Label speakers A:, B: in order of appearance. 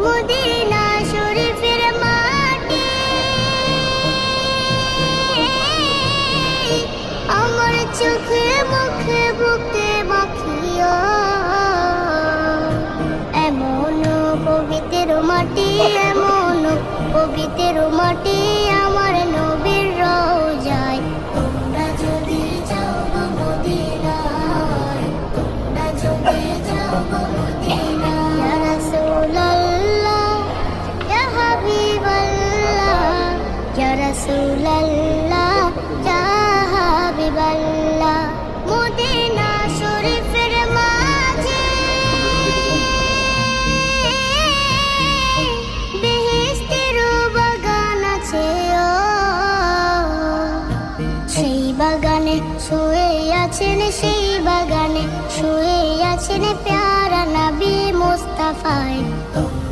A: Medina শরীফের মাটি আমার চোখে মুখে বুকে মাখিও এমন পবিত্র মাটি এমন পবিত্র মাটি আমার নবীর রওজায় তোমরা যদি যাও গো মদিনায় তোমরা যদি যাও গো মদিনায় ইয়া রাসূলুল্লাহ ইয়া হাবিবাল্লাহ ইয়া রাসূলুল্লাহ ইয়া হাবিবাল্লাহ মদিনা শরীফের মাঝে বেহেশতের বাগান আছে সেই বাগানে শুয়ে আছেন সেই বাগানে শুয়ে আছেন প্যারা নবী মুস্তাফা